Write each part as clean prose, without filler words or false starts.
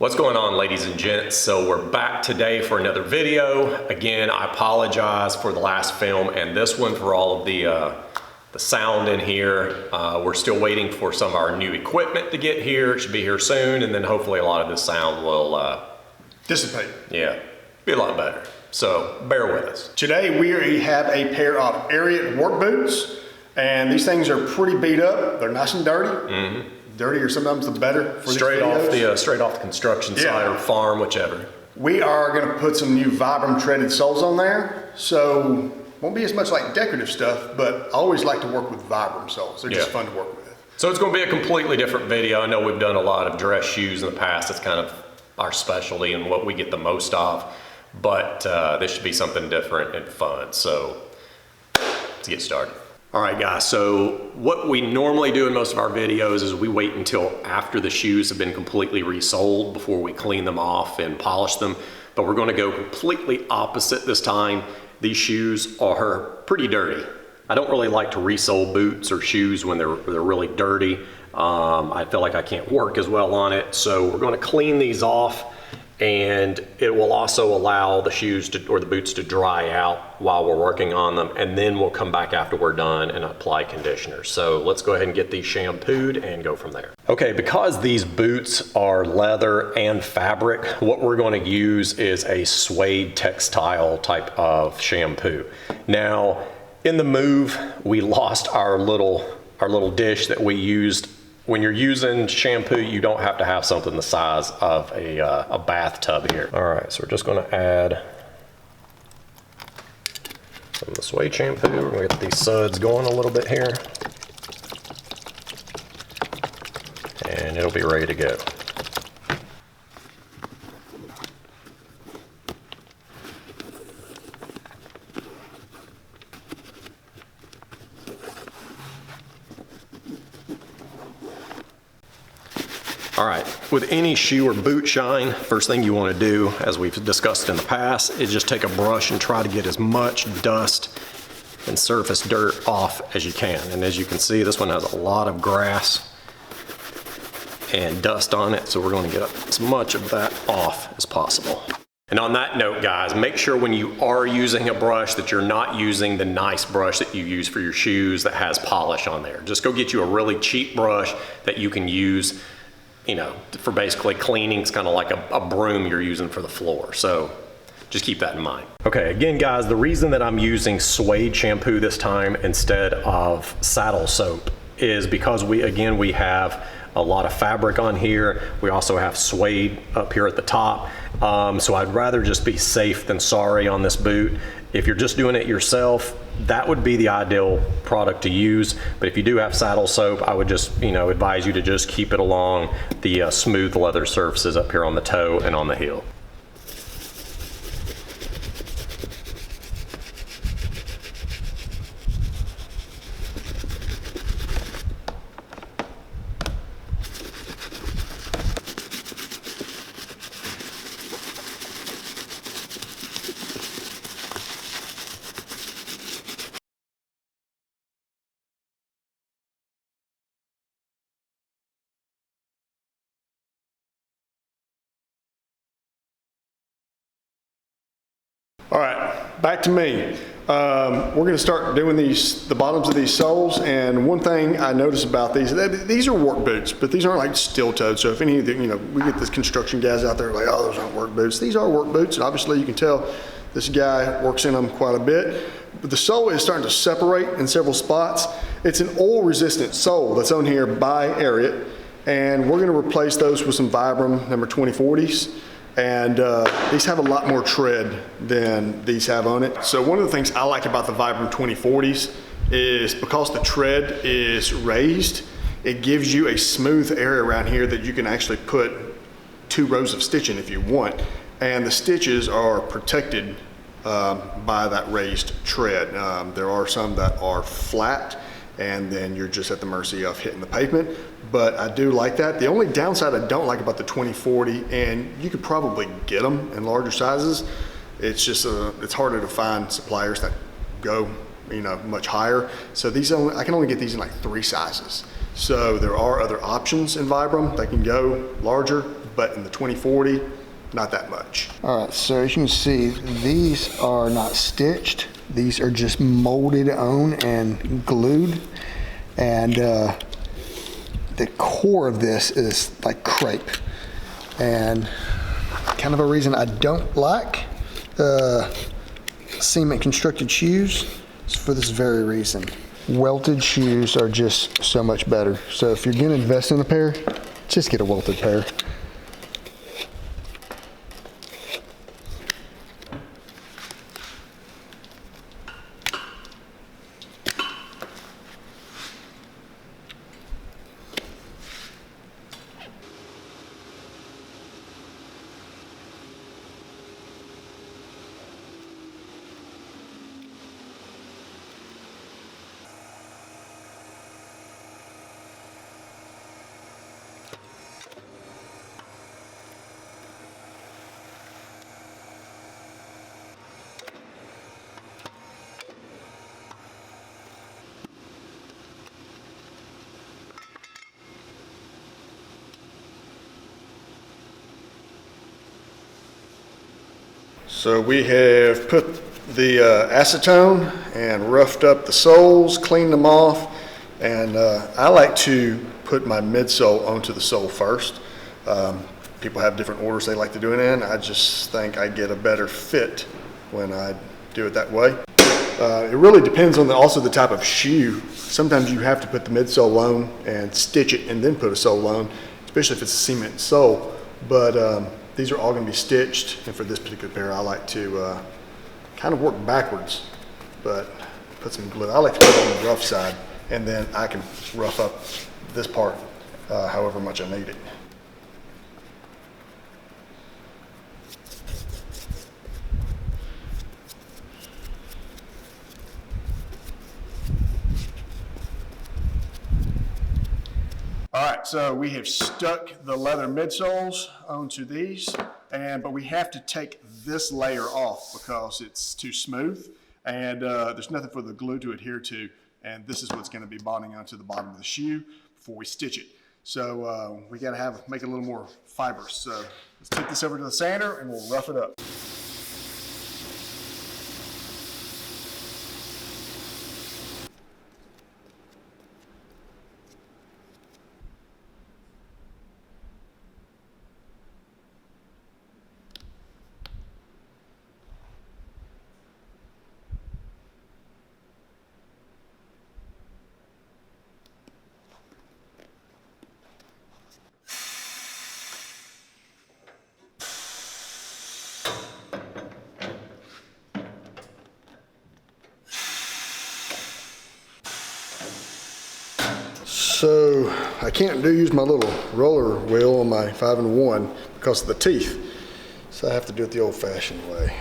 What's going on, ladies and gents? So we're back today for another video. Again, I apologize for the last film and this one for all of the sound in here. We're still waiting for some of our new equipment to get here. It should be here soon, and then hopefully a lot of this sound will dissipate. Yeah, be a lot better. So bear with us. Today we have a pair of Ariat work boots, and these things are pretty beat up. They're nice and dirty. Dirtier sometimes the better for straight off the construction site or farm, whichever. We are going to put some new Vibram treaded soles on there, so won't be as much like decorative stuff, but I always like to work with Vibram soles. They're just fun to work with. So it's going to be a completely different video. I know we've done a lot of dress shoes in the past. It's kind of our specialty and what we get the most of, but this should be something different and fun. So let's get started. All right, guys, so what we normally do in most of our videos is we wait until after the shoes have been completely resoled before we clean them off and polish them, but we're gonna go completely opposite this time. These shoes are pretty dirty. I don't really like to resole boots or shoes when they're really dirty. I feel like I can't work as well on it, so we're gonna clean these off, and it will also allow the shoes or the boots to dry out while we're working on them, and then we'll come back after we're done and apply conditioner. So let's go ahead and get these shampooed and go from there. Okay, because these boots are leather and fabric, what we're going to use is a suede textile type of shampoo. Now, in the move, we lost our little dish that we used. When you're using shampoo, you don't have to have something the size of a bathtub here. All right, so we're just gonna add some of the suede shampoo. We're gonna get these suds going a little bit here, and it'll be ready to go. All right, with any shoe or boot shine, first thing you want to do, as we've discussed in the past, is just take a brush and try to get as much dust and surface dirt off as you can. And as you can see, this one has a lot of grass and dust on it, so we're going to get as much of that off as possible. And on that note, guys, make sure when you are using a brush that you're not using the nice brush that you use for your shoes that has polish on there. Just go get you a really cheap brush that you can use, you know, for basically cleaning. It's kind of like a broom you're using for the floor. So just keep that in mind. Okay, again, guys, the reason that I'm using suede shampoo this time instead of saddle soap is because we have a lot of fabric on here. We also have suede up here at the top. So I'd rather just be safe than sorry on this boot. If you're just doing it yourself, that would be the ideal product to use. But if you do have saddle soap, I would just, advise you to just keep it along the smooth leather surfaces up here on the toe and on the heel. All right, back to me. We're going to start doing the bottoms of these soles, and one thing I noticed about these are work boots, but these aren't like steel-toed. So if any of the, we get this construction guys out there like, oh, those aren't work boots. These are work boots, and obviously you can tell this guy works in them quite a bit. But the sole is starting to separate in several spots. It's an oil-resistant sole that's on here by Ariat, and we're going to replace those with some Vibram number 2040s. And these have a lot more tread than these have on it. So one of the things I like about the Vibram 2040s is because the tread is raised, it gives you a smooth area around here that you can actually put 2 rows of stitching if you want. And the stitches are protected by that raised tread. There are some that are flat, and then you're just at the mercy of hitting the pavement. But I do like that. The only downside I don't like about the 2040, and you could probably get them in larger sizes, it's just it's harder to find suppliers that go much higher. So these I can only get these in like 3 sizes. So there are other options in Vibram. They can go larger, but in the 2040, not that much. All right, so as you can see, these are not stitched. These are just molded on and glued. And the core of this is like crepe. And kind of a reason I don't like cement constructed shoes is for this very reason. Welted shoes are just so much better. So if you're gonna invest in a pair, just get a welted pair. So we have put the acetone and roughed up the soles, cleaned them off, and I like to put my midsole onto the sole first. People have different orders they like to do it in. I just think I get a better fit when I do it that way. It really depends on also the type of shoe. Sometimes you have to put the midsole on and stitch it and then put a sole on, especially if it's a cement sole. But these are all going to be stitched, and for this particular pair, I like to kind of work backwards, but put some glue. I like to put it on the rough side, and then I can rough up this part however much I need it. All right, so we have stuck the leather midsoles onto these, but we have to take this layer off because it's too smooth, and there's nothing for the glue to adhere to, and this is what's going to be bonding onto the bottom of the shoe before we stitch it. So we got to make it a little more fibrous. So let's take this over to the sander and we'll rough it up. So I can't use my little roller wheel on my 5-in-1 because of the teeth. So I have to do it the old-fashioned way.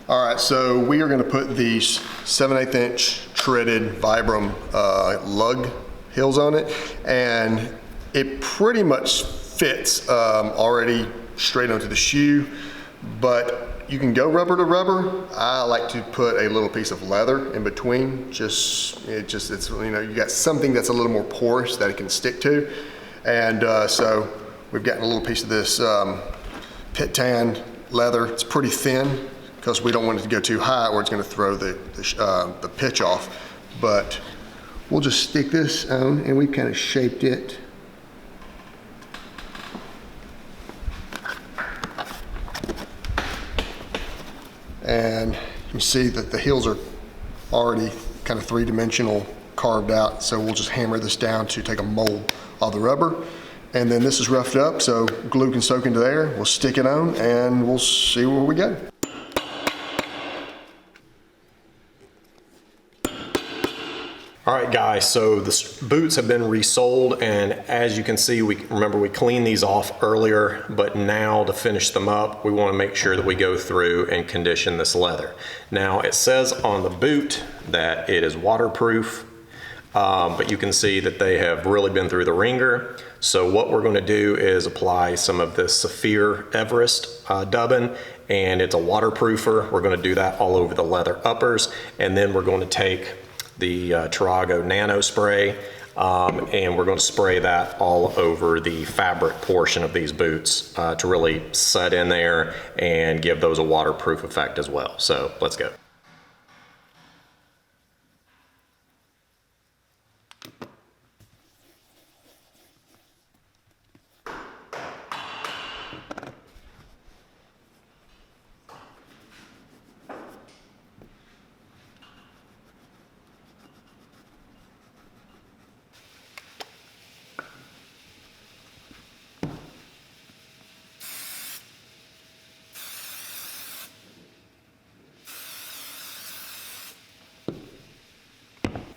All right, so we are going to put these 7/8 inch treaded Vibram lug heels on it, and it pretty much fits already straight onto the shoe, but you can go rubber to rubber. I like to put a little piece of leather in between. It's you know, you got something that's a little more porous that it can stick to, and so we've gotten a little piece of this pit tan leather. It's pretty thin because we don't want it to go too high or it's going to throw the pitch off. But we'll just stick this on, and we've kind of shaped it. And you can see that the heels are already kind of three-dimensional carved out. So we'll just hammer this down to take a mold of the rubber. And then this is roughed up so glue can soak into there. We'll stick it on and we'll see where we go. All right, guys, so the boots have been resoled, and as you can see, remember we cleaned these off earlier, but now to finish them up, we want to make sure that we go through and condition this leather. Now, it says on the boot that it is waterproof, but you can see that they have really been through the ringer. So what we're going to do is apply some of this Saphir Everest dubbing, and it's a waterproofer. We're going to do that all over the leather uppers, and then we're going to take the Tarago Nano Spray, and we're going to spray that all over the fabric portion of these boots to really set in there and give those a waterproof effect as well. So let's go.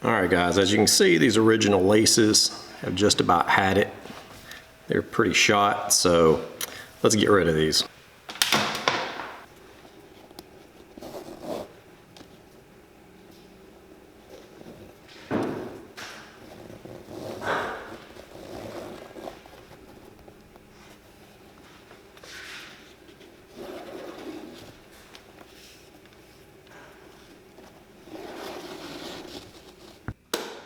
All right, guys, as you can see, these original laces have just about had it. They're pretty shot, so let's get rid of these.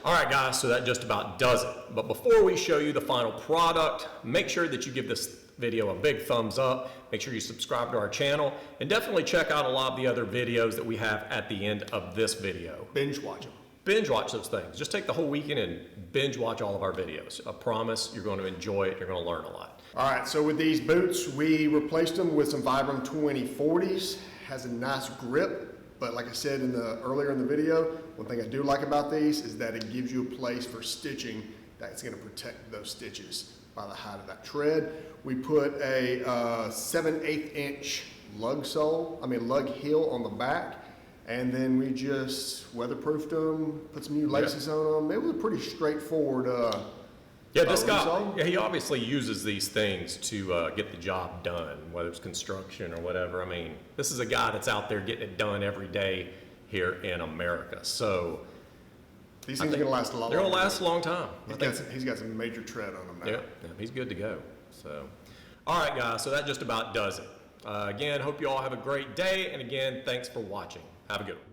All right, guys, so that just about does it. But before we show you the final product, make sure that you give this video a big thumbs up. Make sure you subscribe to our channel, and definitely check out a lot of the other videos that we have at the end of this video. Binge watch them. Binge watch those things. Just take the whole weekend and binge watch all of our videos. I promise you're going to enjoy it. You're going to learn a lot. All right, so with these boots, we replaced them with some Vibram 2040s. Has a nice grip. But like I said earlier in the video, one thing I do like about these is that it gives you a place for stitching that's going to protect those stitches by the height of that tread. We put a 7/8 inch lug heel on the back, and then we just weatherproofed them, put some new laces on them. It was a pretty straightforward yeah, this guy, he obviously uses these things to get the job done, whether it's construction or whatever. I mean, this is a guy that's out there getting it done every day here in America. So these things are going to last a lot. They're going to last a long time. He's got some major tread on them now. Yeah, he's good to go. So, all right, guys, so that just about does it. Again, hope you all have a great day. And again, thanks for watching. Have a good one.